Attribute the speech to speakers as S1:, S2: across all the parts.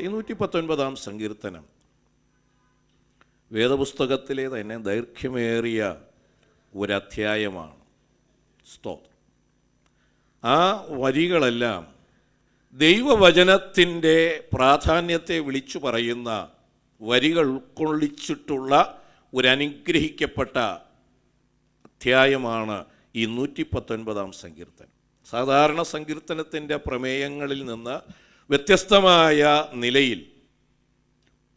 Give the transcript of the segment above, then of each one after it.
S1: ഈ 119 സങ്കീർത്തനം വേദപുസ്തകത്തിലെ തന്നെ ദൈർഘ്യമേറിയ ഒരധ്യായമാണ്. സ്തോത്രം. ആ വരികളെല്ലാം ദൈവവചനത്തിൻ്റെ പ്രാധാന്യത്തെ വിളിച്ചു പറയുന്ന വരികൾ ഉൾക്കൊള്ളിച്ചിട്ടുള്ള ഒരനുഗ്രഹിക്കപ്പെട്ട അധ്യായമാണ് ഈ 119 സങ്കീർത്തനം. സാധാരണ സങ്കീർത്തനത്തിൻ്റെ പ്രമേയങ്ങളിൽ നിന്ന് വ്യത്യസ്തമായ നിലയിൽ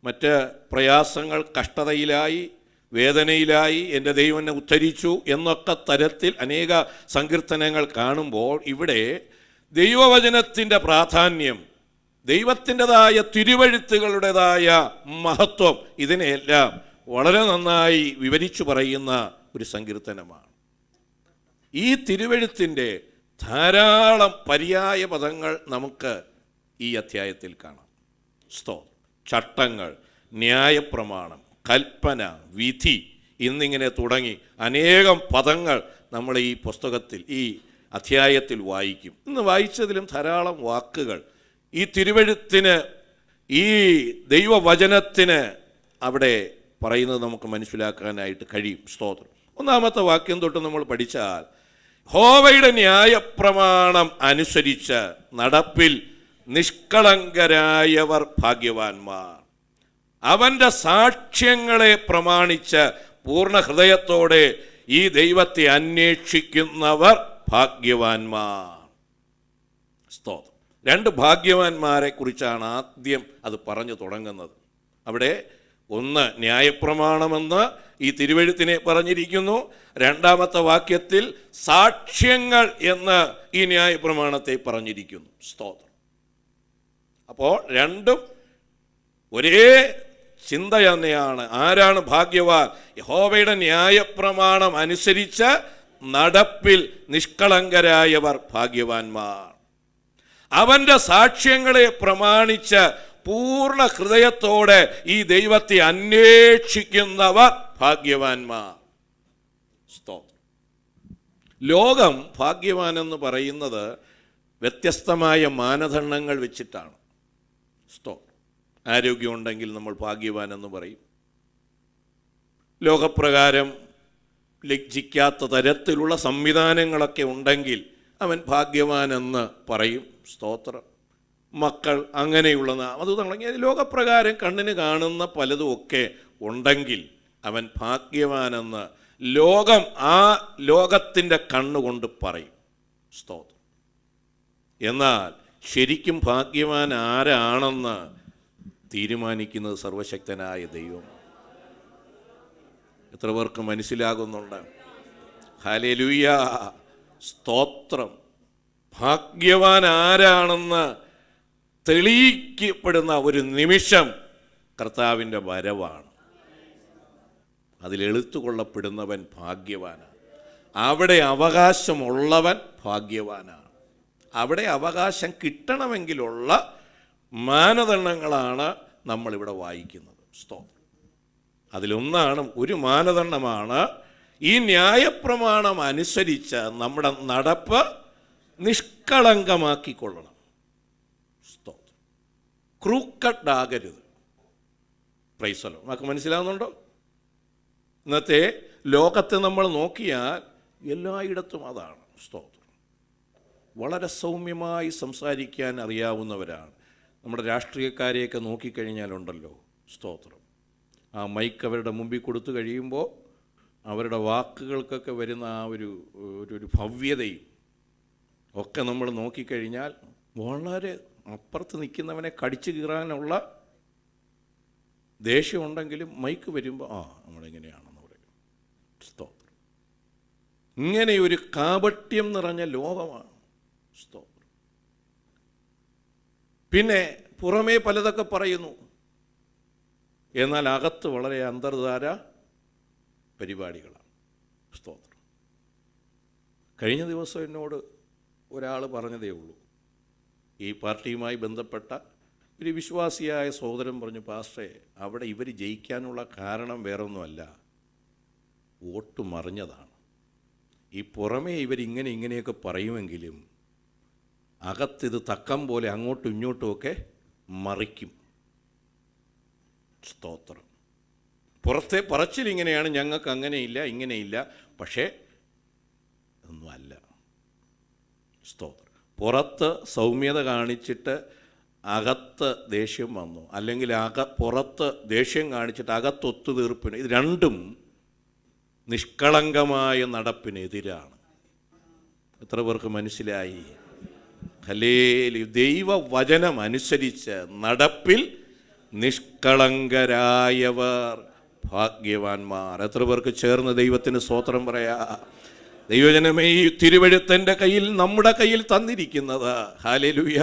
S1: മറ്റ് പ്രയാസങ്ങൾ, കഷ്ടതയിലായി, വേദനയിലായി എൻ്റെ ദൈവം എന്നെ ഉദ്ധരിച്ചു എന്നൊക്കെ തരത്തിൽ അനേക സങ്കീർത്തനങ്ങൾ കാണുമ്പോൾ ഇവിടെ ദൈവവചനത്തിൻ്റെ പ്രാധാന്യം, ദൈവത്തിൻ്റെതായ തിരുവെഴുത്തുകളുടേതായ മഹത്വം, ഇതിനെയെല്ലാം വളരെ നന്നായി വിവരിച്ചു പറയുന്ന ഒരു സങ്കീർത്തനമാണ്. ഈ തിരുവെഴുത്തിൻ്റെ ധാരാളം പര്യായ പദങ്ങൾ നമുക്ക് ഈ അധ്യായത്തിൽ കാണാം. ചട്ടങ്ങൾ, ന്യായപ്രമാണം, കൽപ്പന, വിധി എന്നിങ്ങനെ തുടങ്ങി അനേകം പദങ്ങൾ നമ്മൾ ഈ പുസ്തകത്തിൽ, ഈ അധ്യായത്തിൽ വായിക്കും. ഇന്ന് വായിച്ചതിലും ധാരാളം വാക്കുകൾ ഈ തിരുവെഴുത്തിന്, ഈ ദൈവവചനത്തിന് അവിടെ പറയുന്നത് നമുക്ക് മനസ്സിലാക്കാനായിട്ട് കഴിയും. സ്തോത്രം. ഒന്നാമത്തെ വാക്യം തൊട്ട് നമ്മൾ പഠിച്ചാൽ, യഹോവയുടെ ന്യായപ്രമാണം അനുസരിച്ച് നടപ്പിൽ നിഷ്കളങ്കരായവർ ഭാഗ്യവാന്മാർ. അവൻ്റെ സാക്ഷ്യങ്ങളെ പ്രമാണിച്ച് പൂർണ്ണ ഹൃദയത്തോടെ ഈ ദൈവത്തെ അന്വേഷിക്കുന്നവർ ഭാഗ്യവാന്മാർ. സ്തോത്രം. രണ്ട് ഭാഗ്യവാന്മാരെ കുറിച്ചാണ് ആദ്യം അത് പറഞ്ഞു തുടങ്ങുന്നത്. അവിടെ ഒന്ന് ന്യായപ്രമാണമെന്ന് ഈ തിരുവെഴുത്തിനെ പറഞ്ഞിരിക്കുന്നു. രണ്ടാമത്തെ വാക്യത്തിൽ സാക്ഷ്യങ്ങൾ എന്ന് ഈ ന്യായപ്രമാണത്തെ പറഞ്ഞിരിക്കുന്നു. സ്തോത്രം. അപ്പോൾ രണ്ടും ഒരേ ചിന്ത തന്നെയാണ്. ആരാണ് ഭാഗ്യവാൻ? യഹോവയുടെ ന്യായപ്രമാണം അനുസരിച്ച് നടപ്പിൽ നിഷ്കളങ്കരായവർ ഭാഗ്യവാന്മാർ. അവൻ്റെ സാക്ഷ്യങ്ങളെ പ്രമാണിച്ച് പൂർണ്ണ ഹൃദയത്തോടെ ഈ ദൈവത്തെ അന്വേഷിക്കുന്നവർ ഭാഗ്യവാന്മാർ. സ്തോത്രം. ലോകം ഭാഗ്യവാനെന്ന് പറയുന്നത് വ്യത്യസ്തമായ മാനദണ്ഡങ്ങൾ വെച്ചിട്ടാണ്. സ്തോത്രം. ആരോഗ്യമുണ്ടെങ്കിൽ നമ്മൾ ഭാഗ്യവാനെന്ന് പറയും. ലോകപ്രകാരം ലജ്ജിക്കാത്ത തരത്തിലുള്ള സംവിധാനങ്ങളൊക്കെ ഉണ്ടെങ്കിൽ അവൻ ഭാഗ്യവാനെന്ന് പറയും. സ്തോത്രം. മക്കൾ, അങ്ങനെയുള്ള അത് തുടങ്ങി ലോകപ്രകാരം കണ്ണിന് കാണുന്ന പലതുമൊക്കെ ഉണ്ടെങ്കിൽ അവൻ ഭാഗ്യവാനെന്ന് ലോകം ആ ലോകത്തിൻ്റെ കണ്ണുകൊണ്ട് പറയും. സ്തോത്രം. എന്നാൽ ശരിക്കും ഭാഗ്യവാൻ ആരാണെന്ന് തീരുമാനിക്കുന്നത് സർവശക്തനായ ദൈവം. എത്ര പേർക്ക് മനസ്സിലാകുന്നുണ്ട്? ഹല്ലേലൂയ. സ്തോത്രം. ഭാഗ്യവാൻ ആരാണെന്ന് തെളിയിക്കപ്പെടുന്ന ഒരു നിമിഷം കർത്താവിൻ്റെ വരവാണ്. അതിലെഴുത്തുകൊള്ളപ്പെടുന്നവൻ ഭാഗ്യവാനാണ്. അവിടെ അവകാശമുള്ളവൻ ഭാഗ്യവാനാണ്. അവിടെ അവകാശം കിട്ടണമെങ്കിലുള്ള മാനദണ്ഡങ്ങളാണ് നമ്മളിവിടെ വായിക്കുന്നത്. സ്തോത്രം. അതിലൊന്നാണ്, ഒരു മാനദണ്ഡമാണ് ഈ ന്യായപ്രമാണം അനുസരിച്ച് നമ്മുടെ നടപ്പ് നിഷ്കളങ്കമാക്കിക്കൊള്ളണം. സ്തോത്രം. ക്രൂക്കഡ് ആകരുത്. Price the Lord. നമുക്ക് മനസ്സിലാവുന്നുണ്ടോ? ഇന്നത്തെ ലോകത്തെ നമ്മൾ നോക്കിയാൽ എല്ലായിടത്തും അതാണ്. സ്തോത്രം. വളരെ സൗമ്യമായി സംസാരിക്കാൻ അറിയാവുന്നവരാണ്. നമ്മുടെ രാഷ്ട്രീയക്കാരെയൊക്കെ നോക്കിക്കഴിഞ്ഞാലുണ്ടല്ലോ, സ്തോത്രം, ആ മൈക്ക് അവരുടെ മുമ്പിൽ കൊടുത്തു കഴിയുമ്പോൾ അവരുടെ വാക്കുകൾക്കൊക്കെ വരുന്ന ആ ഒരു ഭവ്യതയും ഒക്കെ നമ്മൾ നോക്കിക്കഴിഞ്ഞാൽ വളരെ അപ്പുറത്ത് നിൽക്കുന്നവനെ കടിച്ചു കീറാനുള്ള ദേഷ്യമുണ്ടെങ്കിലും മൈക്ക് വരുമ്പോൾ നമ്മളിങ്ങനെയാണെന്ന് പറയും. സ്തോത്രം. ഇങ്ങനെ ഒരു കാപട്യം നിറഞ്ഞ ലോകമാണ്. സ്തോത്രം. പിന്നെ പുറമേ പലതൊക്കെ പറയുന്നു, എന്നാൽ അകത്ത് വളരെ അന്തർധാര പരിപാടികളാണ്. സ്തോത്രം. കഴിഞ്ഞ ദിവസം എന്നോട് ഒരാൾ പറഞ്ഞതേ ഉള്ളൂ, ഈ പാർട്ടിയുമായി ബന്ധപ്പെട്ട ഒരു വിശ്വാസിയായ സഹോദരൻ പറഞ്ഞു, പാസ്റ്ററെ, അവിടെ ഇവർ ജയിക്കാനുള്ള കാരണം വേറൊന്നുമല്ല, വോട്ട് മറിഞ്ഞതാണ്. ഈ പുറമേ ഇവരിങ്ങനെയൊക്കെ പറയുമെങ്കിലും അകത്തിത് തക്കം പോലെ അങ്ങോട്ടും ഇങ്ങോട്ടുമൊക്കെ മറിക്കും. സ്തോത്രം. പുറത്തെ പറച്ചിൽ ഇങ്ങനെയാണ്, ഞങ്ങൾക്ക് അങ്ങനെയില്ല ഇങ്ങനെയില്ല. പക്ഷേ ഒന്നുമല്ല. സ്തോത്രം. പുറത്ത് സൗമ്യത കാണിച്ചിട്ട് അകത്ത് ദേഷ്യം വന്നു, അല്ലെങ്കിൽ പുറത്ത് ദേഷ്യം കാണിച്ചിട്ട് അകത്ത് ഒത്തുതീർപ്പിന്, ഇത് രണ്ടും നിഷ്കളങ്കമായ നടപ്പിനെതിരാണ്. എത്ര പേർക്ക് മനസ്സിലായി? ഹല്ലേലൂയ. ദൈവവചനം അനുസരിച്ച് നടപ്പിൽ നിഷ്കളങ്കരായവർ ഭാഗ്യവാന്മാർ. എത്ര പേർക്ക് ചേർന്ന് ദൈവത്തിന് സ്തോത്രം പറയാ? ദൈവജനമേ, ഈ തിരുവെഴുത്തിൻ്റെ കയ്യിൽ, നമ്മുടെ കയ്യിൽ തന്നിരിക്കുന്നത്, ഹല്ലേലൂയ,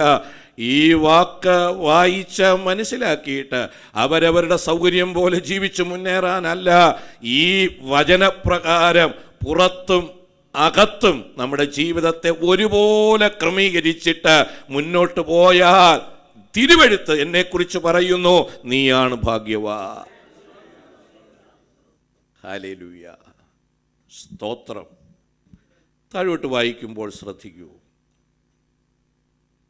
S1: ഈ വാക്ക് വായിച്ച് മനസ്സിലാക്കിയിട്ട് അവരവരുടെ സൗകര്യം പോലെ ജീവിച്ചു മുന്നേറാനല്ല, ഈ വചനപ്രകാരം പുറത്തും അകത്തും നമ്മുടെ ജീവിതത്തെ ഒരുപോലെ ക്രമീകരിച്ചിട്ട് മുന്നോട്ട് പോയാൽ തിരുവെഴുത്ത് എന്നെക്കുറിച്ച് പറയുന്നു, നീയാണ് ഭാഗ്യവാൻ. ഹല്ലേലൂയ. സ്തോത്രം. താഴോട്ട് വായിക്കുമ്പോൾ ശ്രദ്ധിക്കൂ.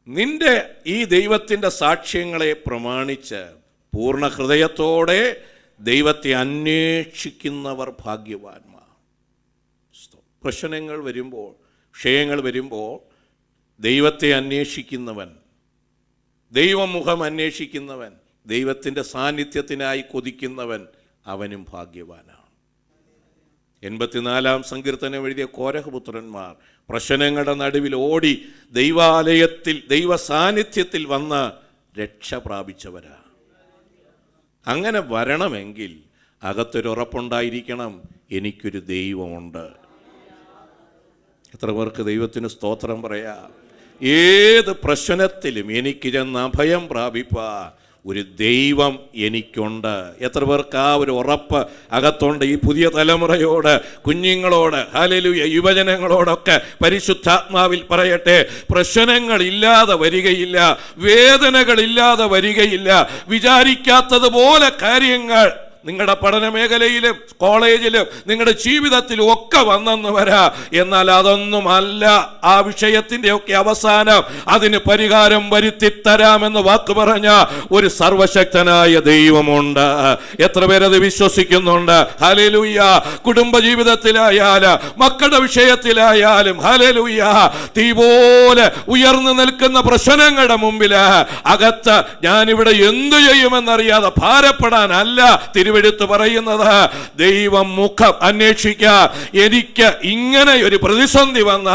S1: നിന്റെ ഈ ദൈവത്തിൻ്റെ സാക്ഷ്യങ്ങളെ പ്രമാണിച്ച് പൂർണ്ണ ഹൃദയത്തോടെ ദൈവത്തെ അന്വേഷിക്കുന്നവർ ഭാഗ്യവാന്മാർ. പ്രശ്നങ്ങൾ വരുമ്പോൾ, വിഷയങ്ങൾ വരുമ്പോൾ ദൈവത്തെ അന്വേഷിക്കുന്നവൻ, ദൈവമുഖം അന്വേഷിക്കുന്നവൻ, ദൈവത്തിൻ്റെ സാന്നിധ്യത്തിനായി കൊതിക്കുന്നവൻ, അവനും ഭാഗ്യവാനാണ്. 84-ാം സങ്കീർത്തനം എഴുതിയ കോരഹപുത്രന്മാർ പ്രശ്നങ്ങളുടെ നടുവിൽ ഓടി ദൈവാലയത്തിൽ, ദൈവ സാന്നിധ്യത്തിൽ വന്ന് രക്ഷ പ്രാപിച്ചവരാ. അങ്ങനെ വരണമെങ്കിൽ അകത്തൊരുറപ്പുണ്ടായിരിക്കണം, എനിക്കൊരു ദൈവമുണ്ട്. എത്ര പേർക്ക് ദൈവത്തിന് സ്തോത്രം പറയാം? ഏത് പ്രശ്നത്തിലും എനിക്ക് ചെന്ന് അഭയം പ്രാപിപ്പാൻ ഒരു ദൈവം എനിക്കുണ്ട്. എത്ര പേർക്ക് ആ ഒരു ഉറപ്പ് അകത്തുണ്ട്? ഈ പുതിയ തലമുറയോട്, കുഞ്ഞുങ്ങളോട്, ഹല്ലേലൂയ, യുവജനങ്ങളോടൊക്കെ പരിശുദ്ധാത്മാവിൽ പറയട്ടെ, പ്രശ്നങ്ങളില്ലാതെ വരികയില്ല, വേദനകളില്ലാതെ വരികയില്ല. വിചാരിക്കാത്തതുപോലെ കാര്യങ്ങൾ നിങ്ങളുടെ പഠന മേഖലയിലും കോളേജിലും നിങ്ങളുടെ ജീവിതത്തിലും ഒക്കെ വന്നെന്ന് വരാം. എന്നാൽ അതൊന്നുമല്ല ആ വിഷയത്തിൻ്റെ ഒക്കെ അവസാനം. അതിന് പരിഹാരം വരുത്തിത്തരാമെന്ന് വാക്ക് പറഞ്ഞ ഒരു സർവശക്തനായ ദൈവമുണ്ട്. എത്ര പേരത് വിശ്വസിക്കുന്നുണ്ട്? ഹല്ലേലൂയ. കുടുംബജീവിതത്തിലായാലും മക്കളുടെ വിഷയത്തിലായാലും, ഹല്ലേലൂയ, തീ പോലെ ഉയർന്നു നിൽക്കുന്ന പ്രശ്നങ്ങളുടെ മുമ്പിൽ അകത്ത് ഞാനിവിടെ എന്തു ചെയ്യുമെന്നറിയാതെ ഭാരപ്പെടാനല്ല തിരുവെഴുത്ത് പറയുന്നത്. ദൈവം മുഖം അന്വേഷിക്കാൻ, എനിക്ക് ഇങ്ങനെ ഒരു പ്രതിസന്ധി വന്ന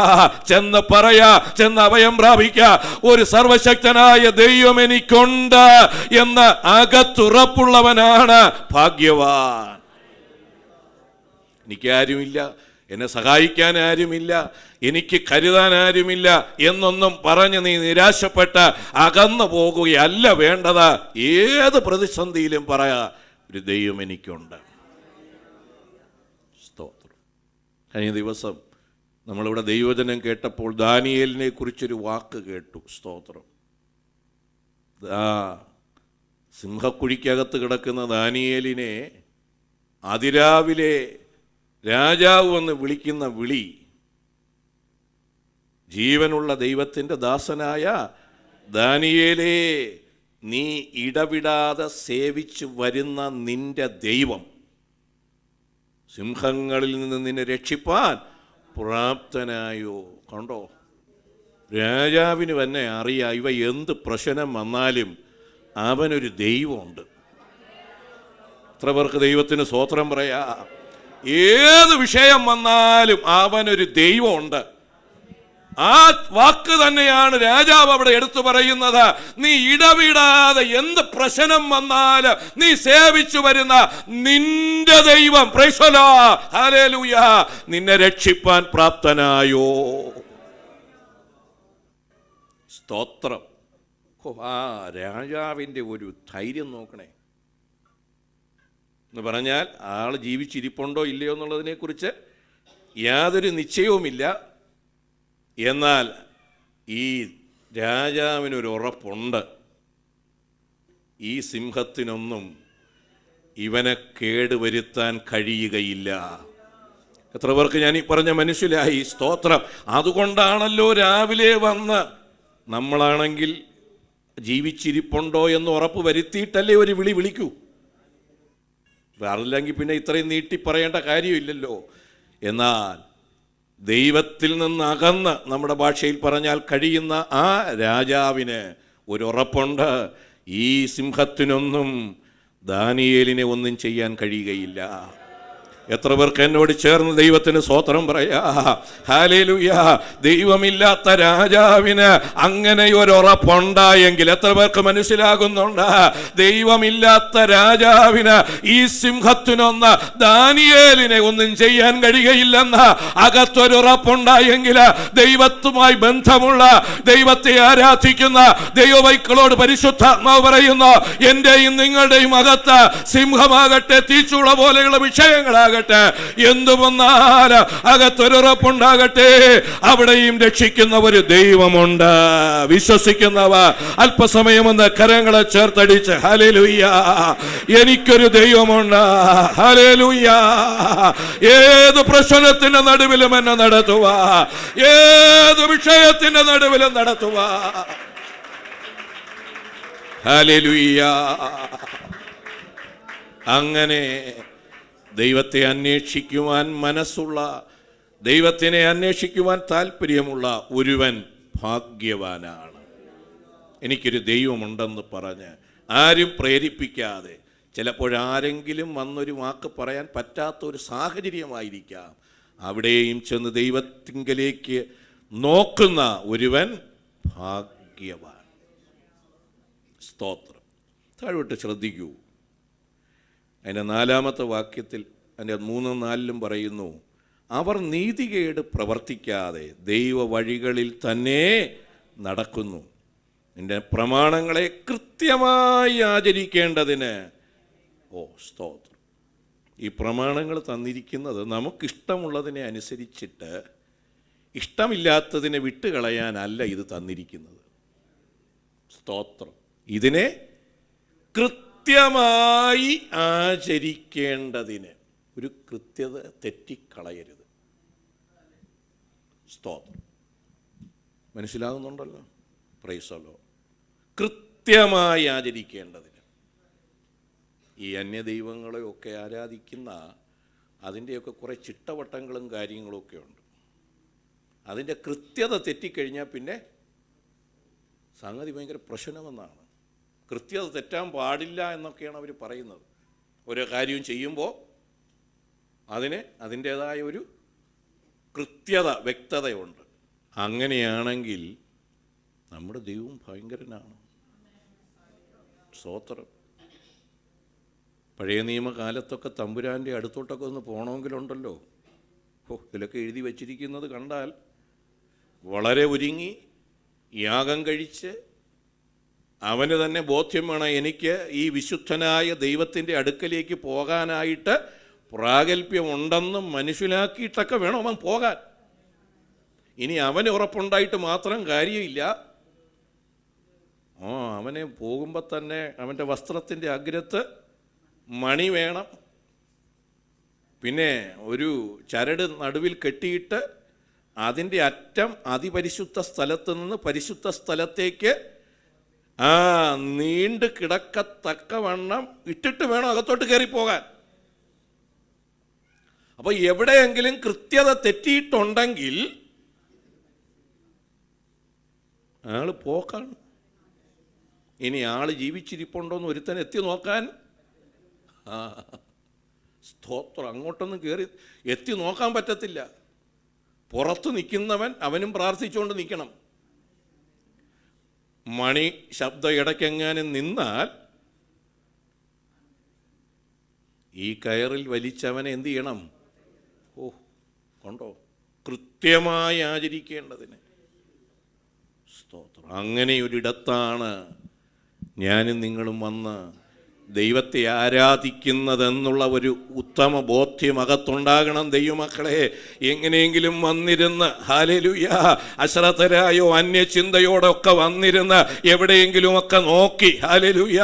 S1: ചെന്ന് പറയാ, ചെന്ന് അഭയം പ്രാപിക്കുക, ഒരു സർവശക്തനായ ദൈവം എനിക്കുണ്ട് എന്ന് അകത്തുറപ്പുള്ളവനാണ് ഭാഗ്യവാൻ. എനിക്കാരുമില്ല, എന്നെ സഹായിക്കാൻ ആരുമില്ല, എനിക്ക് കരുതാൻ ആരുമില്ല എന്നൊന്നും പറഞ്ഞ് നീ നിരാശപ്പെട്ട് അകന്നു പോകുകയല്ല വേണ്ടത്. ഏത് പ്രതിസന്ധിയിലും പറയാ, ഒരു ദൈവം എനിക്കുണ്ട്. സ്തോത്രം. കഴിഞ്ഞ ദിവസം നമ്മളിവിടെ ദൈവവചനം കേട്ടപ്പോൾ ദാനിയേലിനെ കുറിച്ചൊരു വാക്ക് കേട്ടു. സ്തോത്രം. സിംഹക്കുഴിക്കകത്ത് കിടക്കുന്ന ദാനിയേലിനെ അതിരാവിലെ രാജാവ് വന്ന് വിളിക്കുന്ന വിളി, ജീവനുള്ള ദൈവത്തിൻ്റെ ദാസനായ ദാനിയേലേ, നീ ഇടവിടാതെ സേവിച്ചു വരുന്ന നിന്റെ ദൈവം സിംഹങ്ങളിൽ നിന്ന് നിന്നെ രക്ഷിപ്പാൻ പ്രാപ്തനായോ. കണ്ടോ, രാജാവിന് തന്നെ അറിയാം ഇവ എന്ത് പ്രശ്നം വന്നാലും അവനൊരു ദൈവമുണ്ട്. എത്ര പേർക്ക് ദൈവത്തിന് സ്തോത്രം പറയാ? ഏത് വിഷയം വന്നാലും അവനൊരു ദൈവമുണ്ട്. ആ വാക്ക് തന്നെയാണ് രാജാവ് അവിടെ എടുത്തു പറയുന്നത്. നീ ഇടവിടാതെ എന്ത് പ്രശ്നം വന്നാലും നീ സേവിച്ചു വരുന്ന നിന്റെ ദൈവം, പ്രൈസ് ദി ലോർഡ്, ഹല്ലേലൂയ, നിന്നെ രക്ഷിപ്പാൻ പ്രാപ്തനായോ. സ്തോത്രം. ആ രാജാവിൻ്റെ ഒരു ധൈര്യം നോക്കണേ. എന്ന് പറഞ്ഞാൽ ആൾ ജീവിച്ചിരിപ്പുണ്ടോ ഇല്ലയോ എന്നുള്ളതിനെക്കുറിച്ച് യാതൊരു നിശ്ചയവുമില്ല. എന്നാൽ ഈ രാജാവിനൊരു ഉറപ്പുണ്ട്, ഈ സിംഹത്തിനൊന്നും ഇവനെ കേടുവരുത്താൻ കഴിയുകയില്ല. എത്ര പേർക്ക് ഞാൻ ഈ പറഞ്ഞ മനസ്സിലായി? സ്തോത്രം. അതുകൊണ്ടാണല്ലോ രാവിലെ വന്ന്, നമ്മളാണെങ്കിൽ ജീവിച്ചിരിപ്പുണ്ടോ എന്ന് ഉറപ്പ് വരുത്തിയിട്ടല്ലേ ഒരു വിളി വിളിക്കൂ. അറിയില്ലെങ്കിൽ പിന്നെ ഇത്രയും നീട്ടി പറയേണ്ട കാര്യമില്ലല്ലോ. എന്നാൽ ദൈവത്തിൽ നിന്ന് അകന്ന്, നമ്മുടെ ഭാഷയിൽ പറഞ്ഞാൽ കഴിയുന്ന ആ രാജാവിന് ഒരു ഉറപ്പുണ്ട്, ഈ സിംഹത്തിനൊന്നും ദാനിയേലിനെ ഒന്നും ചെയ്യാൻ കഴിയുകയില്ല. എത്ര പേർക്ക് എന്നോട് ചേർന്ന് ദൈവത്തിന് സ്തോത്രം പറയാ? ഹല്ലേലൂയ. ദൈവമില്ലാത്ത രാജാവിന് അങ്ങനെ ഒരു ഉറപ്പുണ്ടായെങ്കിൽ എത്ര പേർക്ക് മനസ്സിലാകുന്നുണ്ട്? ദൈവമില്ലാത്ത രാജാവിന് ഈ സിംഹത്തിനൊന്ന് ദാനിയേലിനെ ഒന്നും ചെയ്യാൻ കഴിയുകയില്ലെന്ന് അകത്തൊരു ഉറപ്പുണ്ടായെങ്കിൽ, ദൈവത്തുമായി ബന്ധമുള്ള, ദൈവത്തെ ആരാധിക്കുന്ന ദൈവമക്കളോട് പരിശുദ്ധാത്മാവ് പറയുന്നു, എന്റെയും നിങ്ങളുടെയും അകത്ത് സിംഹമാകട്ടെ, തീച്ചൂള പോലെയുള്ള വിഷയങ്ങളാകട്ടെ, എന്തു വന്നാൽ അകത്തൊരുറപ്പുണ്ടാകട്ടെ, അവിടെയും രക്ഷിക്കുന്ന ഒരു ദൈവമുണ്ട്. വിശ്വസിക്കുന്നവ അല്പസമയമെന്ന് കരങ്ങളെ ചേർത്തടിച്ച് ഹല്ലേലൂയ, എനിക്കൊരു ദൈവമുണ്ട്. ഹല്ലേലൂയ. ഏത് പ്രശ്നത്തിന്റെ നടുവിലും എന്നെ നടത്തുക, ഏത് വിഷയത്തിന്റെ നടുവിലും നടത്തുക. ഹല്ലേലൂയ. അങ്ങനെ ദൈവത്തെ അന്വേഷിക്കുവാൻ മനസ്സുള്ള, ദൈവത്തിനെ അന്വേഷിക്കുവാൻ താല്പര്യമുള്ള ഒരുവൻ ഭാഗ്യവാനാണ്. എനിക്കൊരു ദൈവമുണ്ടെന്ന് പറഞ്ഞ് ആരും പ്രേരിപ്പിക്കാതെ, ചിലപ്പോഴാരെങ്കിലും വന്നൊരു വാക്ക് പറയാൻ പറ്റാത്തൊരു സാഹചര്യമായിരിക്കാം, അവിടെയും ചെന്ന് ദൈവത്തിങ്കലേക്ക് നോക്കുന്ന ഒരുവൻ ഭാഗ്യവാൻ. സ്തോത്രം. താഴോട്ട് ശ്രദ്ധിക്കൂ. അതിൻ്റെ 4-ാമത്തെ വാക്യത്തിൽ, അതിൻ്റെ 3-4 പറയുന്നു, അവർ നീതികേട് പ്രവർത്തിക്കാതെ ദൈവ വഴികളിൽ തന്നെ നടക്കുന്നു. നിന്റെ പ്രമാണങ്ങളെ കൃത്യമായി ആചരിക്കേണ്ടതിന്. ഓ സ്തോത്രം. ഈ പ്രമാണങ്ങൾ തന്നിരിക്കുന്നത് നമുക്കിഷ്ടമുള്ളതിനെ അനുസരിച്ചിട്ട് ഇഷ്ടമില്ലാത്തതിനെ വിട്ടുകളയാനല്ല ഇത് തന്നിരിക്കുന്നത്. സ്തോത്രം. ഇതിനെ കൃത്യമായി ആചരിക്കേണ്ടതിന്. ഒരു കൃത്യത തെറ്റിക്കളയരുത്. സ്തോത്രം. മനസ്സിലാകുന്നുണ്ടല്ലോ? Praise the Lord. കൃത്യമായി ആചരിക്കേണ്ടതിന്. ഈ അന്യദൈവങ്ങളെയൊക്കെ ആരാധിക്കുന്ന അതിൻ്റെയൊക്കെ കുറേ ചിട്ടവട്ടങ്ങളും കാര്യങ്ങളൊക്കെ ഉണ്ട്. അതിൻ്റെ കൃത്യത തെറ്റിക്കഴിഞ്ഞാൽ പിന്നെ സംഗതി ഭയങ്കര പ്രശ്നമെന്നാണ്. കൃത്യത തെറ്റാൻ പാടില്ല എന്നൊക്കെയാണ് അവർ പറയുന്നത്. ഓരോ കാര്യവും ചെയ്യുമ്പോൾ അതിന് അതിൻ്റേതായ ഒരു കൃത്യത, വ്യക്തതയുണ്ട്. അങ്ങനെയാണെങ്കിൽ നമ്മുടെ ദൈവം ഭയങ്കരനാണ്. സ്തോത്രം. പഴയ നിയമകാലത്തൊക്കെ തമ്പുരാൻ്റെ അടുത്തോട്ടൊക്കെ ഒന്ന് പോകണമെങ്കിലുണ്ടല്ലോ, ഇതിലൊക്കെ എഴുതി വച്ചിരിക്കുന്നത് കണ്ടാൽ വളരെ ഒരുങ്ങി യാഗം കഴിച്ച് അവന് തന്നെ ബോധ്യം വേണം, എനിക്ക് ഈ വിശുദ്ധനായ ദൈവത്തിൻ്റെ അടുക്കലേക്ക് പോകാനായിട്ട് പ്രാഗൽഭ്യമുണ്ടെന്ന് മനസ്സിലാക്കിയിട്ടൊക്കെ വേണം അവൻ പോകാൻ. ഇനി അവന് ഉറപ്പുണ്ടായിട്ട് മാത്രം കാര്യമില്ല. അവനെ പോകുമ്പോൾ തന്നെ അവൻ്റെ വസ്ത്രത്തിൻ്റെ അഗ്രത്ത് മണി വേണം. പിന്നെ ഒരു ചരട് നടുവിൽ കെട്ടിയിട്ട് അതിൻ്റെ അറ്റം അതിപരിശുദ്ധ സ്ഥലത്ത് നിന്ന് പരിശുദ്ധ സ്ഥലത്തേക്ക് നീണ്ട് കിടക്കത്തക്കവണ്ണം ഇട്ടിട്ട് വേണം അകത്തോട്ട് കയറിപ്പോകാൻ. അപ്പോൾ എവിടെയെങ്കിലും കൃത്യത തെറ്റിയിട്ടുണ്ടെങ്കിൽ ആള് പോക്കാണ്. ഇനി ആള് ജീവിച്ചിരിപ്പുണ്ടോന്ന് ഒരുത്തൻ എത്തി നോക്കാൻ, സ്തോത്രം, അങ്ങോട്ടൊന്നും കയറി എത്തി നോക്കാൻ പറ്റത്തില്ല. പുറത്ത് നിൽക്കുന്നവൻ അവനും പ്രാർത്ഥിച്ചുകൊണ്ട് നിൽക്കണം. മണി ശബ്ദം ഇടയ്ക്കെങ്ങാനും നിന്നാൽ ഈ കയറിൽ വലിച്ചവനെ എന്ത് ചെയ്യണം? കണ്ടോ, കൃത്യമായി ആചരിക്കേണ്ടതിന്. സ്തോത്രം. അങ്ങനെയൊരിടത്താണ് ഞാനും നിങ്ങളും വന്ന് ദൈവത്തെ ആരാധിക്കുന്നതെന്നുള്ള ഒരു ഉത്തമ ബോധ്യം അകത്തുണ്ടാകണം. ദൈവമക്കളെ, എങ്ങനെയെങ്കിലും വന്നിരുന്ന് ഹല്ലേലൂയ അശ്രദ്ധരായോ അന്യചിന്തയോടൊക്കെ വന്നിരുന്ന് എവിടെയെങ്കിലുമൊക്കെ നോക്കി ഹല്ലേലൂയ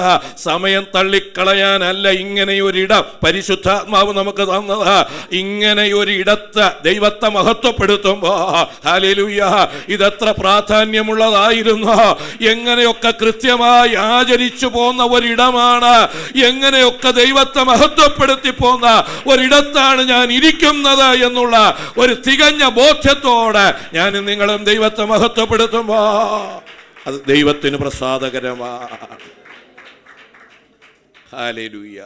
S1: സമയം തള്ളിക്കളയാനല്ല ഇങ്ങനെയൊരിടം പരിശുദ്ധാത്മാവ് നമുക്ക് തന്നത്. ഇങ്ങനെയൊരിടത്ത് ദൈവത്തെ മഹത്വപ്പെടുത്തുമ്പോൾ ഹല്ലേലൂയ ഇതെത്ര പ്രാധാന്യമുള്ളതായിരുന്നു. എങ്ങനെയൊക്കെ കൃത്യമായി ആചരിച്ചു പോന്ന ഒരിടമാണ് എങ്ങനെയൊക്കെ ദൈവത്തെ മഹത്വപ്പെടുത്തി പോന്ന ഒരിടത്താണ് ഞാൻ ഇരിക്കുന്നത് എന്നുള്ള ഒരു തികഞ്ഞ ബോധ്യത്തോടെ ഞാൻ നിങ്ങളും ദൈവത്തെ മഹത്വപ്പെടുത്തുമ്പോ അത് ദൈവത്തിന് പ്രസാദകരമാണ്. ഹല്ലേലൂയ.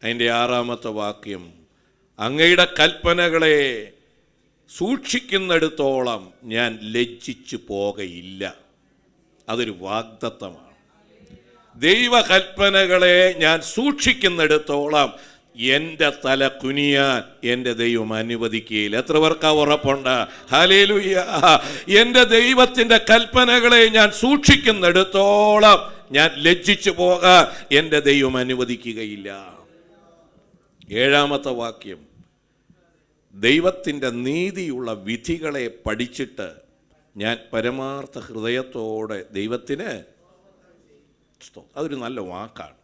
S1: അതിൻ്റെ 6-ാമത്തെ വാക്യം, അങ്ങയുടെ കൽപ്പനകളെ സൂക്ഷിക്കുന്നിടത്തോളം ഞാൻ ലജ്ജിച്ചു പോകയില്ല. അതൊരു വാഗ്ദത്തമാണ്. ദൈവകൽപ്പനകളെ ഞാൻ സൂക്ഷിക്കുന്നിടത്തോളം എൻ്റെ തല കുനിയാൻ എൻ്റെ ദൈവം അനുവദിക്കുകയില്ല. എത്ര പേർക്കാ ഉറപ്പുണ്ട്? ഹല്ലേലൂയ. എൻ്റെ ദൈവത്തിൻ്റെ കൽപ്പനകളെ ഞാൻ സൂക്ഷിക്കുന്നിടത്തോളം ഞാൻ ലജ്ജിച്ചു പോകാൻ എൻ്റെ ദൈവം അനുവദിക്കുകയില്ല. 7-ാമത്തെ വാക്യം, ദൈവത്തിൻ്റെ നീതിയുള്ള വിധികളെ പഠിച്ചിട്ട് ഞാൻ പരമാർത്ഥ ഹൃദയത്തോടെ ദൈവത്തിന്. അതൊരു നല്ല വാക്കാണ്.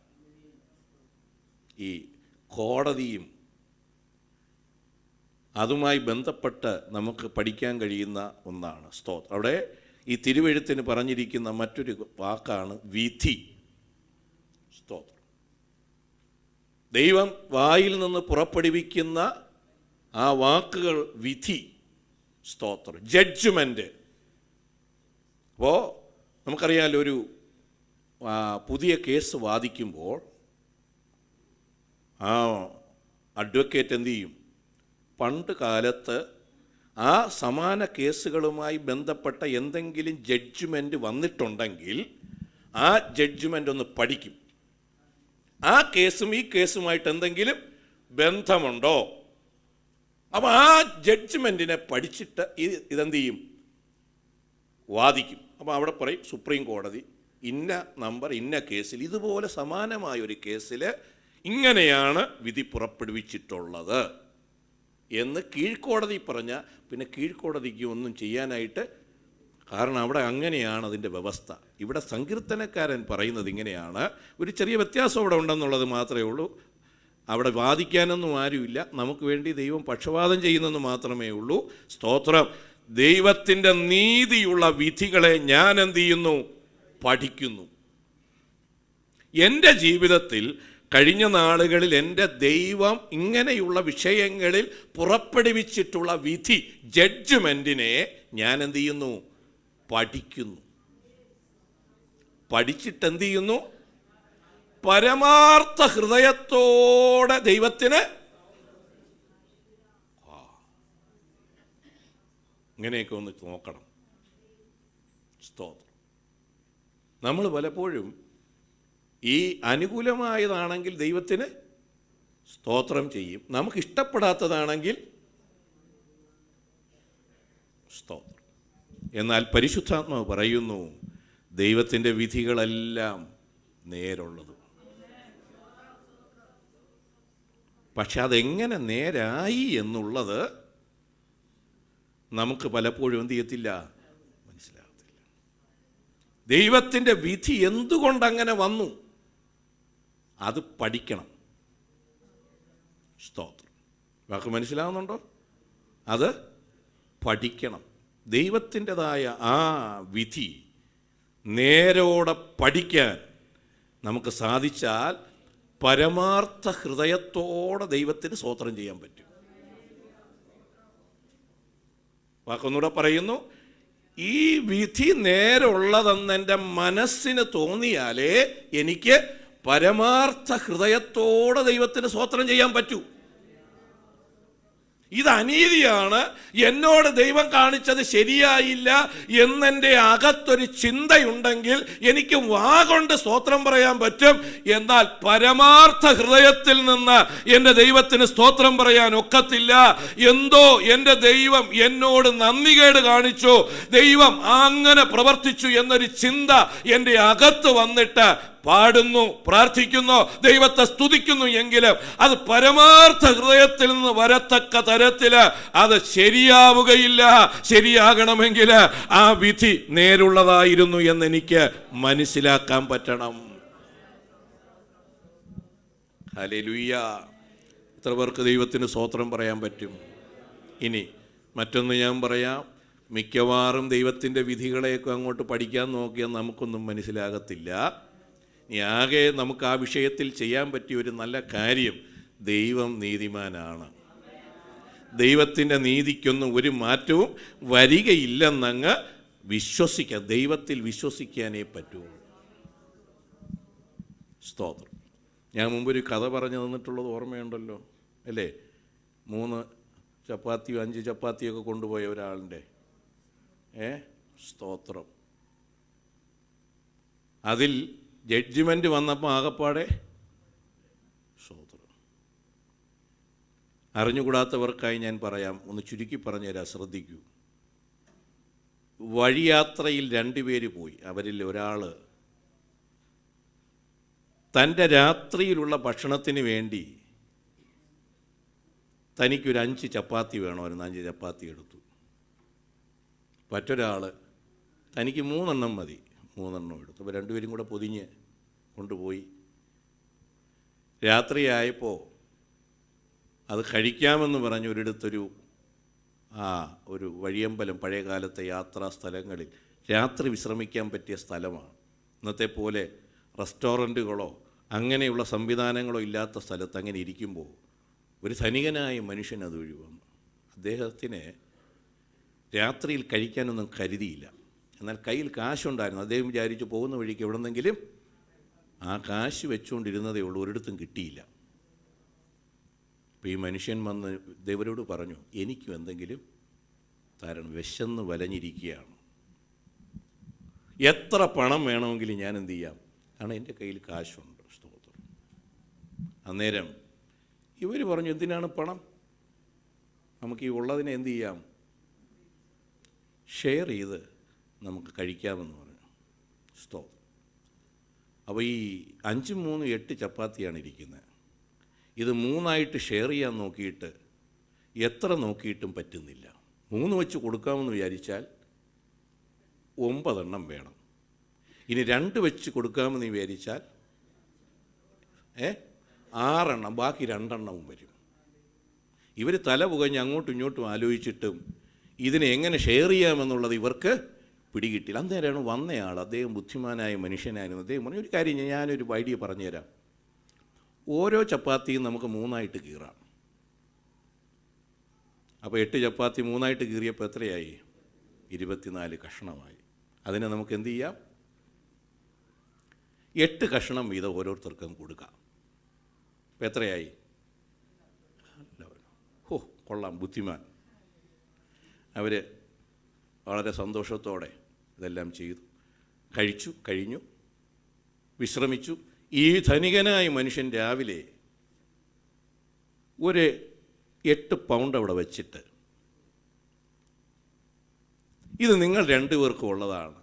S1: ഈ കോടതിയും അതുമായി ബന്ധപ്പെട്ട് നമുക്ക് പഠിക്കാൻ കഴിയുന്ന ഒന്നാണ് സ്തോത്രം. അവിടെ ഈ തിരുവെഴുത്തിന് പറഞ്ഞിരിക്കുന്ന മറ്റൊരു വാക്കാണ് വിധി. സ്തോത്രം. ദൈവം വായിൽ നിന്ന് പുറപ്പെടുവിക്കുന്ന ആ വാക്കുകൾ വിധി. സ്തോത്രം. ജഡ്ജ്മെൻ്റ്. അപ്പോൾ നമുക്കറിയാമല്ലോ, ഒരു പുതിയ കേസ് വാദിക്കുമ്പോൾ ആ അഡ്വക്കേറ്റ് എന്തു ചെയ്യും? പണ്ട് കാലത്ത് ആ സമാന കേസുകളുമായി ബന്ധപ്പെട്ട എന്തെങ്കിലും ജഡ്ജ്മെൻറ്റ് വന്നിട്ടുണ്ടെങ്കിൽ ആ ജഡ്ജ്മെൻ്റ് ഒന്ന് പഠിക്കും. ആ കേസും ഈ കേസുമായിട്ട് എന്തെങ്കിലും ബന്ധമുണ്ടോ? അപ്പോൾ ആ ജഡ്ജ്മെൻറ്റിനെ പഠിച്ചിട്ട് ഇതെന്ത് ചെയ്യും? വാദിക്കും. അപ്പോൾ അവിടെ പറയും, സുപ്രീം കോടതി ഇന്ന നമ്പർ ഇന്ന കേസിൽ ഇതുപോലെ സമാനമായൊരു കേസിൽ ഇങ്ങനെയാണ് വിധി പുറപ്പെടുവിച്ചിട്ടുള്ളത് എന്ന് കീഴ്ക്കോടതി പറഞ്ഞാൽ പിന്നെ കീഴ്ക്കോടതിക്ക് ഒന്നും ചെയ്യാനായിട്ട്, കാരണം അവിടെ അങ്ങനെയാണ് അതിൻ്റെ വ്യവസ്ഥ. ഇവിടെ സങ്കീർത്തനക്കാരൻ പറയുന്നത് ഇങ്ങനെയാണ്. ഒരു ചെറിയ വ്യത്യാസം അവിടെ ഉണ്ടെന്നുള്ളത് മാത്രമേ ഉള്ളൂ. അവിടെ വാദിക്കാനൊന്നും ആരുമില്ല. നമുക്ക് വേണ്ടി ദൈവം പക്ഷപാതം ചെയ്യുന്നെന്ന് മാത്രമേ ഉള്ളൂ. സ്തോത്രം. ദൈവത്തിൻ്റെ നീതിയുള്ള വിധികളെ ഞാൻ എന്ത് ചെയ്യുന്നു? പഠിക്കുന്നു. എൻ്റെ ജീവിതത്തിൽ കഴിഞ്ഞ നാളുകളിൽ എൻ്റെ ദൈവം ഇങ്ങനെയുള്ള വിഷയങ്ങളിൽ പുറപ്പെടുവിച്ചിട്ടുള്ള വിധി, ജഡ്ജ്മെൻറ്റിനെ ഞാൻ എന്ത് ചെയ്യുന്നു? പഠിക്കുന്നു. പഠിച്ചിട്ട് എന്ത് ചെയ്യുന്നു? പരമാർത്ഥ ഹൃദയത്തോടെ ദൈവത്തിന്. ഇങ്ങനെയൊക്കെ ഒന്ന് നോക്കണം. സ്തോത്രം. നമ്മൾ പലപ്പോഴും ഈ അനുകൂലമായതാണെങ്കിൽ ദൈവത്തിന് സ്തോത്രം ചെയ്യും, നമുക്കിഷ്ടപ്പെടാത്തതാണെങ്കിൽ സ്തോത്രം. എന്നാൽ പരിശുദ്ധാത്മാവ് പറയുന്നു, ദൈവത്തിൻ്റെ വിധികളെല്ലാം നേരുള്ളതും. പക്ഷെ അതെങ്ങനെ നേരായി എന്നുള്ളത് നമുക്ക് പലപ്പോഴും എന്ത് ചെയ്യത്തില്ല? മനസ്സിലാകത്തില്ല. ദൈവത്തിൻ്റെ വിധി എന്തുകൊണ്ടങ്ങനെ വന്നു അത് പഠിക്കണം. സ്തോത്രം. വാക്ക് മനസ്സിലാവുന്നുണ്ടോ? അത് പഠിക്കണം. ദൈവത്തിൻ്റെതായ ആ വിധി നേരോടെ പഠിക്കാൻ നമുക്ക് സാധിച്ചാൽ പരമാർത്ഥ ഹൃദയത്തോടെ ദൈവത്തിന് സ്തോത്രം ചെയ്യാൻ പറ്റും. വാക്കൊന്നുകൂടെ പറയുന്നു, ഈ വിധി നേരുള്ളതെന്ന് എൻ്റെ മനസ്സിന് തോന്നിയാലേ എനിക്ക് പരമാർത്ഥ ഹൃദയത്തോടെ ദൈവത്തിന് സ്തോത്രം ചെയ്യാൻ പറ്റൂ. ഇത് അനീതിയാണ്, എന്നോട് ദൈവം കാണിച്ചത് ശരിയായില്ല എന്നെൻ്റെ അകത്തൊരു ചിന്തയുണ്ടെങ്കിൽ എനിക്ക് വാഗൊണ്ട് സ്തോത്രം പറയാൻ പറ്റും. എന്നാൽ പരമാർത്ഥ ഹൃദയത്തിൽ നിന്ന് എൻ്റെ ദൈവത്തിന് സ്തോത്രം പറയാൻ ഒക്കത്തില്ല. എന്തോ എൻ്റെ ദൈവം എന്നോട് നന്ദികേട് കാണിച്ചു, ദൈവം അങ്ങനെ പ്രവർത്തിച്ചു എന്നൊരു ചിന്ത എൻ്റെ അകത്ത് വന്നിട്ട് പാടുന്നു, പ്രാർത്ഥിക്കുന്നു, ദൈവത്തെ സ്തുതിക്കുന്നു എങ്കിലും അത് പരമാർത്ഥ ഹൃദയത്തിൽ നിന്ന് വരത്തക്ക തരത്തിൽ അത് ശരിയാവുകയില്ല. ശരിയാകണമെങ്കിൽ ആ വിധി നേരുള്ളതായിരുന്നു എന്നെനിക്ക് മനസ്സിലാക്കാൻ പറ്റണം. ഹല്ലേലൂയ. എത്ര പേർക്ക് ദൈവത്തിന് സ്തോത്രം പറയാൻ പറ്റും? ഇനി മറ്റൊന്ന് ഞാൻ പറയാം. മിക്കവാറും ദൈവത്തിൻ്റെ വിധികളെയൊക്കെ അങ്ങോട്ട് പഠിക്കാൻ നോക്കിയാൽ നമുക്കൊന്നും മനസ്സിലാകത്തില്ല. ഇനി ആകെ നമുക്ക് ആ വിഷയത്തിൽ ചെയ്യാൻ പറ്റിയ ഒരു നല്ല കാര്യം, ദൈവം നീതിമാനാണ്. ദൈവത്തിൻ്റെ നീതിക്കൊന്നും ഒരു മാറ്റവും വരികയില്ലെന്നങ്ങ് വിശ്വസിക്കുക. ദൈവത്തിൽ വിശ്വസിക്കാനേ പറ്റുള്ളൂ. സ്തോത്രം. ഞാൻ മുമ്പൊരു കഥ പറഞ്ഞു തന്നിട്ടുള്ളത് ഓർമ്മയുണ്ടല്ലോ അല്ലേ? 3 ചപ്പാത്തിയോ 5 ചപ്പാത്തിയൊക്കെ കൊണ്ടുപോയ ഒരാളുടെ സ്തോത്രം. അതിൽ ജഡ്ജിമെൻ്റ് വന്നപ്പോൾ ആകപ്പാടെ സ്തോത്രം. അറിഞ്ഞുകൂടാത്തവർക്കായി ഞാൻ പറയാം, ഒന്ന് ചുരുക്കി പറഞ്ഞുതരാം, ശ്രദ്ധിക്കൂ. വഴിയാത്രയിൽ 2 പേര് പോയി. അവരിൽ ഒരാൾ തൻ്റെ രാത്രിയിലുള്ള ഭക്ഷണത്തിന് വേണ്ടി തനിക്കൊരു 5 ചപ്പാത്തി വേണമായിരുന്നു. 5 ചപ്പാത്തി എടുത്തു. മറ്റൊരാൾ തനിക്ക് 3 എണ്ണം മതി, 3 എണ്ണം എടുത്തു. അപ്പോൾ 2 പേരും കൂടെ പൊതിഞ്ഞ് കൊണ്ടുപോയി. രാത്രിയായപ്പോൾ അത് കഴിക്കാമെന്ന് പറഞ്ഞ് ഒരിടത്തൊരു ഒരു വഴിയമ്പലം, പഴയ കാലത്തെ യാത്രാ സ്ഥലങ്ങളിൽ രാത്രി വിശ്രമിക്കാൻ പറ്റിയ സ്ഥലമാണ്. ഇന്നത്തെ പോലെ റെസ്റ്റോറൻറ്റുകളോ അങ്ങനെയുള്ള സംവിധാനങ്ങളോ ഇല്ലാത്ത സ്ഥലത്ത് അങ്ങനെ ഇരിക്കുമ്പോൾ ഒരു ധനികനായ മനുഷ്യൻ അതുവഴി വന്നു. അദ്ദേഹത്തിന് രാത്രിയിൽ കഴിക്കാനൊന്നും കരുതിയില്ല. എന്നാൽ കയ്യിൽ കാശുണ്ടായിരുന്നു. അദ്ദേഹം വിചാരിച്ചു പോകുന്ന വഴിക്ക് എവിടെന്നെങ്കിലും ആ കാശ് വെച്ചുകൊണ്ടിരുന്നതേ ഉള്ളൂ, ഒരിടത്തും കിട്ടിയില്ല. അപ്പോൾ ഈ മനുഷ്യൻ വന്ന് ദേവരോട് പറഞ്ഞു, എനിക്കും എന്തെങ്കിലും തരണം, വിശന്ന് വലഞ്ഞിരിക്കുകയാണ്, എത്ര പണം വേണമെങ്കിലും ഞാൻ എന്ത് ചെയ്യാം, കാരണം എൻ്റെ കയ്യിൽ കാശുണ്ട്. സ്തോത്രം. അന്നേരം ഇവർ പറഞ്ഞു, എന്തിനാണ് പണം, നമുക്ക് ഈ ഉള്ളതിനെ എന്ത് ചെയ്യാം, ഷെയർ ചെയ്ത് നമുക്ക് കഴിക്കാമെന്ന് പറഞ്ഞു. സ്തോത്രം. അപ്പോൾ ഈ 5, 3, 8 ചപ്പാത്തിയാണ് ഇരിക്കുന്നത്. ഇത് 3ആയിട്ട് ഷെയർ ചെയ്യാൻ നോക്കിയിട്ട് എത്ര നോക്കിയിട്ടും പറ്റുന്നില്ല. 3 വെച്ച് കൊടുക്കാമെന്ന് വിചാരിച്ചാൽ 9 എണ്ണം വേണം. ഇനി 2 വെച്ച് കൊടുക്കാമെന്ന് വിചാരിച്ചാൽ 6 എണ്ണം, ബാക്കി 2 എണ്ണവും വരും. ഇവർ തല പുകഞ്ഞ് അങ്ങോട്ടും ഇങ്ങോട്ടും ആലോചിച്ചിട്ടും ഇതിനെ എങ്ങനെ ഷെയർ ചെയ്യാമെന്നുള്ളത് ഇവർക്ക് പിടികിട്ടില്ല. അന്നേരമാണ് വന്നയാൾ, അദ്ദേഹം ബുദ്ധിമാനായ മനുഷ്യനായിരുന്നു. അദ്ദേഹം പറഞ്ഞു, ഒരു കാര്യം ഞാനൊരു ഐഡിയ പറഞ്ഞുതരാം, ഓരോ ചപ്പാത്തിയും നമുക്ക് 3ആയിട്ട് കീറാം. അപ്പോൾ 8 ചപ്പാത്തി 3ആയിട്ട് കീറിയപ്പോൾ എത്രയായി? 24 കഷ്ണമായി. അതിനെ നമുക്ക് എന്ത് ചെയ്യാം, 8 കഷ്ണം വീതം ഓരോരുത്തർക്കും കൊടുക്കാം. അപ്പോൾ എത്രയായി? കൊള്ളാം, ബുദ്ധിമാൻ. അവർ വളരെ സന്തോഷത്തോടെ ഇതെല്ലാം ചെയ്തു, കഴിഞ്ഞു, വിശ്രമിച്ചു. ഈ ധനികനായ മനുഷ്യൻ രാവിലെ ഒരു 8 പൗണ്ട് അവിടെ വച്ചിട്ട്, ഇത് നിങ്ങൾ 2 പേർക്കും ഉള്ളതാണ്,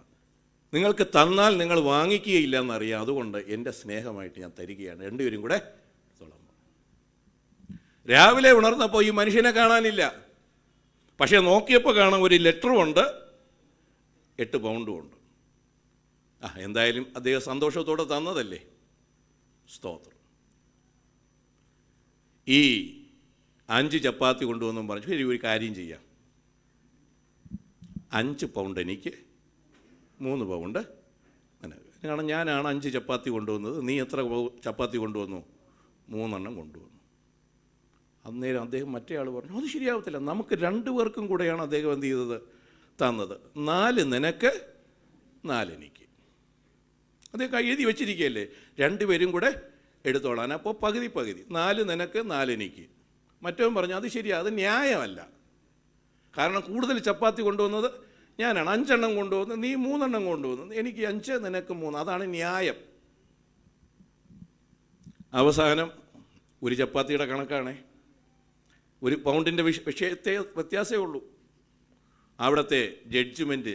S1: നിങ്ങൾക്ക് തന്നാൽ നിങ്ങൾ വാങ്ങിക്കുകയില്ല എന്നറിയാം, അതുകൊണ്ട് എൻ്റെ സ്നേഹമായിട്ട് ഞാൻ തരികയാണ്, 2 പേരും കൂടെ തൊള്ളാം. രാവിലെ ഉണർന്നപ്പോൾ ഈ മനുഷ്യനെ കാണാനില്ല. പക്ഷേ നോക്കിയപ്പോൾ കാണാൻ ഒരു ലെറ്ററുമുണ്ട്, 8 പൗണ്ടും ഉണ്ട്. എന്തായാലും അദ്ദേഹം സന്തോഷത്തോടെ തന്നതല്ലേ. സ്തോത്രം. ഈ 5 ചപ്പാത്തി കൊണ്ടുവന്നും പറഞ്ഞു, ശരി ഒരു കാര്യം ചെയ്യാം, 5 പൗണ്ട് എനിക്ക്, 3 പൗണ്ട് കാരണം ഞാനാണ് 5 ചപ്പാത്തി കൊണ്ടുവന്നത്, നീ എത്ര ചപ്പാത്തി കൊണ്ടുവന്നു? 3 എണ്ണം കൊണ്ടുവന്നു. അന്നേരം അദ്ദേഹം മറ്റേ ആൾ പറഞ്ഞു, അത് ശരിയാവത്തില്ല, നമുക്ക് 2 പേർക്കും കൂടെയാണ് അദ്ദേഹം എന്ത് ചെയ്തത്, തന്നത്. 4 നിനക്ക് 4 എനിക്ക്. അദ്ദേഹം എഴുതി വെച്ചിരിക്കുകയല്ലേ, 2 പേരും കൂടെ എടുത്തോളാൻ. അപ്പോൾ പകുതി 4 നിനക്ക് 4 എനിക്ക്. മറ്റവൻ പറഞ്ഞു, അത് ശരിയാ, അത് ന്യായമല്ല, കാരണം കൂടുതൽ ചപ്പാത്തി കൊണ്ടുവന്നത് ഞാനാണ്, 5 എണ്ണം കൊണ്ടുവന്നത്, നീ 3 എണ്ണം കൊണ്ടുവന്നു, എനിക്ക് 5 നിനക്ക് 3, അതാണ് ന്യായം. അവസാനം ഒരു ചപ്പാത്തിയുടെ കണക്കാണേ, 1 പൗണ്ടിൻ്റെ വിഷയത്തെ വ്യത്യാസമേ ഉള്ളൂ. അവിടുത്തെ ജഡ്ജ്മെൻറ്റ്,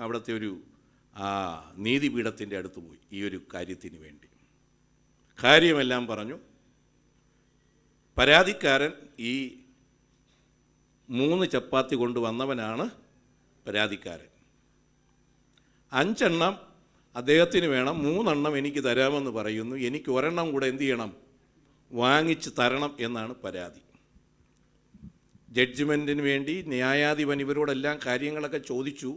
S1: അവിടുത്തെ ഒരു നീതിപീഠത്തിൻ്റെ അടുത്ത് പോയി ഈ ഒരു കാര്യത്തിന് വേണ്ടി. കാര്യമെല്ലാം പറഞ്ഞു. പരാതിക്കാരൻ ഈ 3 ചപ്പാത്തി കൊണ്ടുവന്നവനാണ് പരാതിക്കാരൻ. 5 എണ്ണം അദ്ദേഹത്തിന് വേണം, 3 എണ്ണം എനിക്ക് തരാമെന്ന് പറയുന്നു, എനിക്ക് 1 എണ്ണം കൂടെ എന്ത് ചെയ്യണം, വാങ്ങിച്ച് തരണം എന്നാണ് പരാതി. ജഡ്ജ്മെൻറ്റിന് വേണ്ടി ന്യായാധിപൻ ഇവരോടെല്ലാം കാര്യങ്ങളൊക്കെ ചോദിച്ചു.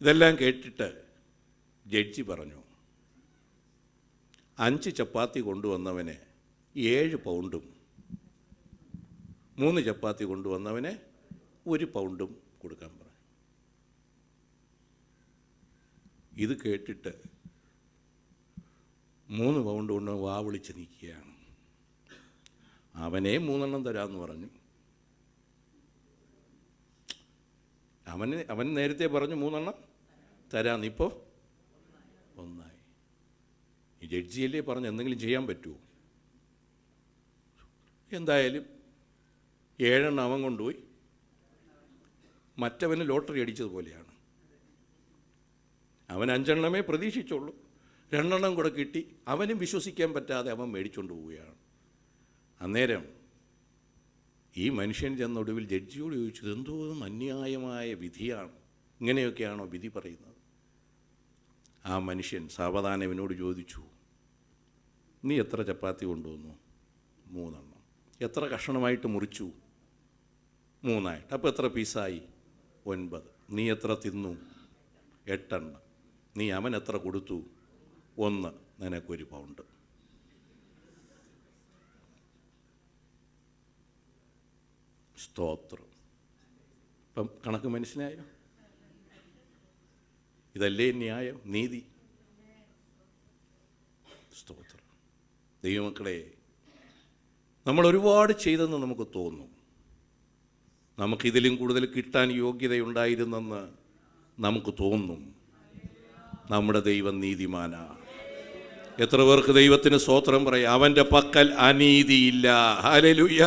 S1: ഇതെല്ലാം കേട്ടിട്ട് ജഡ്ജി പറഞ്ഞു, 5 ചപ്പാത്തി കൊണ്ടുവന്നവന് 7 പൗണ്ടും 3 ചപ്പാത്തി കൊണ്ടുവന്നവന് 1 പൗണ്ടും കൊടുക്കാൻ പറഞ്ഞു. ഇത് കേട്ടിട്ട് 3 പൗണ്ട് കൊണ്ട് വാ വിളിച്ച് നിൽക്കുകയാണ്. അവനെ 3 എണ്ണം തരാമെന്ന് പറഞ്ഞു. അവൻ നേരത്തെ പറഞ്ഞു 3 എണ്ണം തരാമെന്ന്. ഇപ്പോൾ 1 ആയി. ഈ ജഡ്ജിയല്ലേ പറഞ്ഞ് എന്തെങ്കിലും ചെയ്യാൻ പറ്റുമോ? എന്തായാലും 7 എണ്ണം അവൻ കൊണ്ടുപോയി. മറ്റവന് ലോട്ടറി അടിച്ചതുപോലെയാണ്. അവൻ 5 എണ്ണമേ പ്രതീക്ഷിച്ചുള്ളൂ. 2 എണ്ണം കൂടെ കിട്ടി. അവനും വിശ്വസിക്കാൻ പറ്റാതെ അവൻ മേടിച്ചുകൊണ്ട് പോവുകയാണ്. അന്നേരം ഈ മനുഷ്യൻ ചെന്നൊടുവിൽ ജഡ്ജിയോട് ചോദിച്ചത്, എന്തോ അന്യായമായ വിധിയാണ്, ഇങ്ങനെയൊക്കെയാണോ വിധി പറയുന്നത്? ആ മനുഷ്യൻ സാവധാനം ഇവനോട് ചോദിച്ചു, നീ എത്ര ചപ്പാത്തി കൊണ്ടുവന്നു? 3 എണ്ണം. എത്ര കഷണമായിട്ട് മുറിച്ചു? 3 ആയിട്ട്. അപ്പോൾ എത്ര പീസായി? 9. നീ എത്ര തിന്നു? 8 എണ്ണം. നീ അവൻ എത്ര കൊടുത്തു? 1. നിനക്കൊരു പൗണ്ട്. സ്തോത്രം. ഇപ്പം കണക്ക് മനസ്സിലായോ? ഇതല്ലേ ന്യായം, നീതി? സ്തോത്രം. ദൈവമക്കളെ, നമ്മൾ ഒരുപാട് ചെയ്തെന്ന് നമുക്ക് തോന്നും. നമുക്കിതിലും കൂടുതൽ കിട്ടാൻ യോഗ്യതയുണ്ടായിരുന്നെന്ന് നമുക്ക് തോന്നും. നമ്മുടെ ദൈവം നീതിമാനാണ്. എത്ര പേർക്ക് ദൈവത്തിന് സ്തോത്രം പറയാം? അവൻ്റെ പക്കൽ അനീതിയില്ല. ഹല്ലേലൂയ.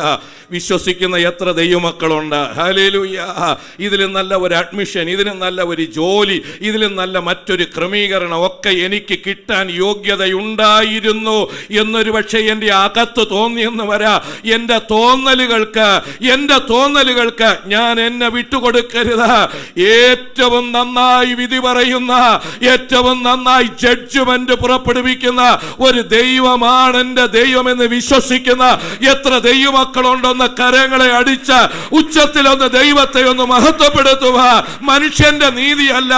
S1: വിശ്വസിക്കുന്ന എത്ര ദൈവമക്കളുണ്ട്? ഹല്ലേലൂയ. ഇതിലും നല്ല ഒരു അഡ്മിഷൻ, ഇതിലും നല്ല ഒരു ജോലി, ഇതിലും നല്ല മറ്റൊരു ക്രമീകരണം ഒക്കെ എനിക്ക് കിട്ടാൻ യോഗ്യതയുണ്ടായിരുന്നു എന്നൊരു പക്ഷേ എൻ്റെ അകത്ത് തോന്നിയെന്ന് വരാം. എൻ്റെ തോന്നലുകൾക്ക് ഞാൻ എന്നെ വിട്ടുകൊടുക്കരുത്. ഏറ്റവും നന്നായി വിധി പറയുന്ന, ഏറ്റവും നന്നായി ജഡ്ജ്മെന്റ് പുറപ്പെടുവിക്കുന്ന ഒരു ദൈവമാണ് എൻ്റെ ദൈവമെന്ന് വിശ്വസിക്കുന്ന എത്ര ദൈവമക്കളുണ്ടെന്ന് കരങ്ങളെ അടിച്ച് ഉച്ചത്തിലൊന്ന് ദൈവത്തെ ഒന്ന് മഹത്വപ്പെടുത്തുക. മനുഷ്യന്റെ നീതിയല്ല,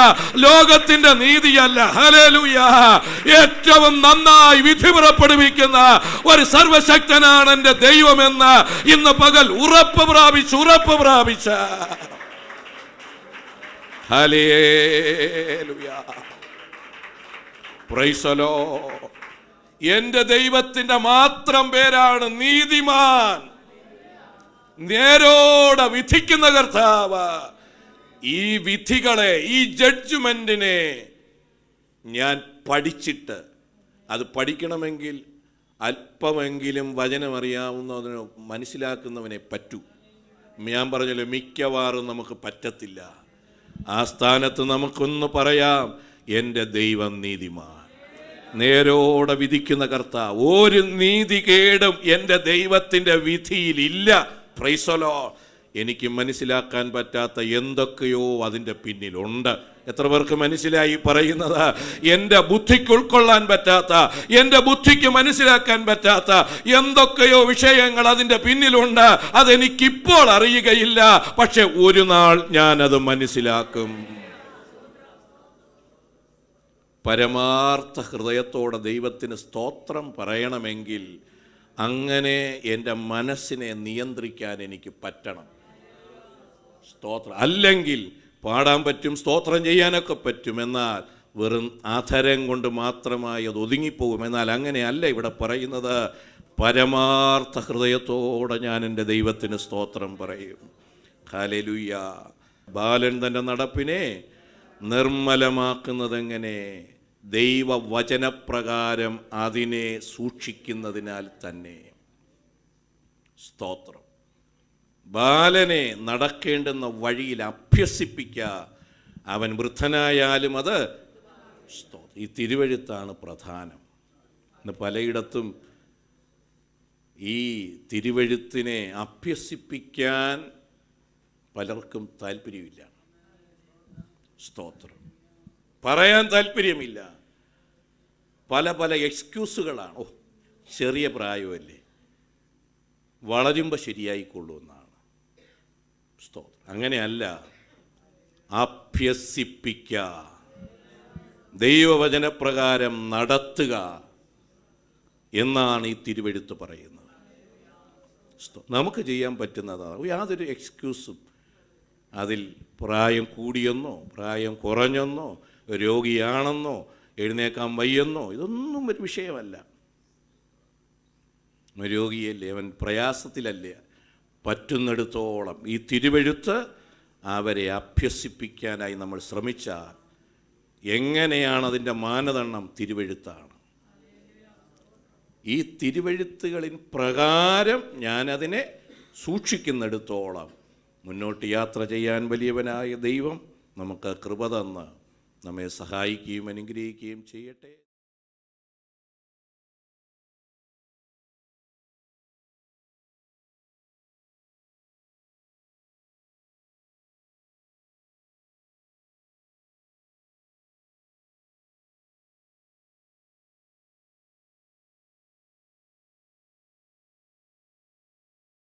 S1: ലോകത്തിന്റെ നീതിയല്ല. ഹല്ലേലൂയ. ഏറ്റവും നന്നായി വിധി പുറപ്പെടുവിക്കുന്ന ഒരു സർവശക്തനാണ് എൻ്റെ ദൈവമെന്ന് ഇന്ന് പകൽ ഉറപ്പ് പ്രാപിച്ച ഹല്ലേലൂയ. Price the Lord. എൻ്റെ ദൈവത്തിൻ്റെ മാത്രം പേരാണ് നീതിമാൻ, നേരോടെ വിധിക്കുന്ന കർത്താവ്. ഈ വിധികളെ, ഈ ജഡ്ജ്മെന്റിനെ ഞാൻ പഠിച്ചിട്ട്, അത് പഠിക്കണമെങ്കിൽ അല്പമെങ്കിലും വചനമറിയാവുന്നതിനോ മനസ്സിലാക്കുന്നവനെ പറ്റൂ. ഞാൻ പറഞ്ഞല്ലോ, മിക്കവാറും നമുക്ക് പറ്റത്തില്ല. ആ സ്ഥാനത്ത് നമുക്കൊന്ന് പറയാം, എൻ്റെ ദൈവം നീതിമാൻ, നേരോടെ വിധിക്കുന്ന കർത്താവ്. ഒരു നീതികേടും എൻ്റെ ദൈവത്തിൻ്റെ വിധിയിലില്ല. Price the Lord. എനിക്ക് മനസ്സിലാക്കാൻ പറ്റാത്ത എന്തൊക്കെയോ അതിൻ്റെ പിന്നിലുണ്ട്. എത്ര പേർക്ക് മനസ്സിലായി പറയുന്നത്? എൻ്റെ ബുദ്ധിക്ക് ഉൾക്കൊള്ളാൻ പറ്റാത്ത, എൻ്റെ ബുദ്ധിക്ക് മനസ്സിലാക്കാൻ പറ്റാത്ത എന്തൊക്കെയോ വിഷയങ്ങൾ അതിൻ്റെ പിന്നിലുണ്ട്. അതെനിക്കിപ്പോൾ അറിയുകയില്ല, പക്ഷെ ഒരു നാൾ ഞാനത് മനസ്സിലാക്കും. പരമാർത്ഥ ഹൃദയത്തോടെ ദൈവത്തിന് സ്തോത്രം പറയണമെങ്കിൽ അങ്ങനെ എൻ്റെ മനസ്സിനെ നിയന്ത്രിക്കാൻ എനിക്ക് പറ്റണം. സ്തോത്രം. അല്ലെങ്കിൽ പാടാൻ പറ്റും, സ്തോത്രം ചെയ്യാനൊക്കെ പറ്റും, എന്നാൽ വെറും ആധരം കൊണ്ട് മാത്രമായി അത് ഒതുങ്ങിപ്പോകും. എന്നാൽ അങ്ങനെയല്ല ഇവിടെ പറയുന്നത്. പരമാർത്ഥ ഹൃദയത്തോടെ ഞാൻ എൻ്റെ ദൈവത്തിന് സ്തോത്രം പറയും. ഹല്ലേലൂയ. ബാലൻ തൻ്റെ നടപ്പിനെ നിർമ്മലമാക്കുന്നതെങ്ങനെ? ദൈവവചനപ്രകാരം അതിനെ സൂക്ഷിക്കുന്നതിനാൽ തന്നെ. സ്തോത്രം. ബാലനെ നടക്കേണ്ടുന്ന വഴിയിൽ അഭ്യസിപ്പിക്കുക. അവൻ വൃദ്ധനായാലും അത് സ്തോത്രം. ഈ തിരുവെഴുത്താണ് പ്രധാനം. ഇന്ന് പലയിടത്തും ഈ തിരുവെഴുത്തിനെ അഭ്യസിപ്പിക്കാൻ പലർക്കും താല്പര്യമില്ല. സ്തോത്രം. പറയാൻ താല്പര്യമില്ല. പല എക്സ്ക്യൂസുകളാണ്. ഓ, ചെറിയ പ്രായമല്ലേ, വളരുമ്പോൾ ശരിയായിക്കൊള്ളൂ എന്നാണ്. സ്തോത്രം. അങ്ങനെയല്ല, അഭ്യസിപ്പിക്ക. ദൈവവചനപ്രകാരം നടത്തുക എന്നാണ് ഈ തിരുവെഴുത്ത് പറയുന്നത്. നമുക്ക് ചെയ്യാൻ പറ്റുന്നതാണ്. യാതൊരു എക്സ്ക്യൂസും അതിൽ പ്രായം കൂടിയെന്നോ പ്രായം കുറഞ്ഞെന്നോ രോഗിയാണെന്നോ എഴുന്നേക്കാൻ വയ്യെന്നോ ഇതൊന്നും ഒരു വിഷയമല്ല. രോഗിയല്ലേ, അവൻ പ്രയാസത്തിലല്ലേ, പറ്റുന്നിടത്തോളം ഈ തിരുവെഴുത്ത് അവരെ അഭ്യസിപ്പിക്കാനായി നമ്മൾ ശ്രമിച്ചാൽ എങ്ങനെയാണ് അതിൻ്റെ മാനദണ്ഡം? തിരുവെഴുത്താണ്. ഈ തിരുവെഴുത്തുകളിൻ പ്രകാരം ഞാനതിനെ സൂക്ഷിക്കുന്നിടത്തോളം മുന്നോട്ട് യാത്ര ചെയ്യാൻ വലിയവനായ ദൈവം നമുക്ക് കൃപ തന്ന് നമ്മെ സഹായിക്കുകയും അനുഗ്രഹിക്കുകയും ചെയ്യട്ടെ.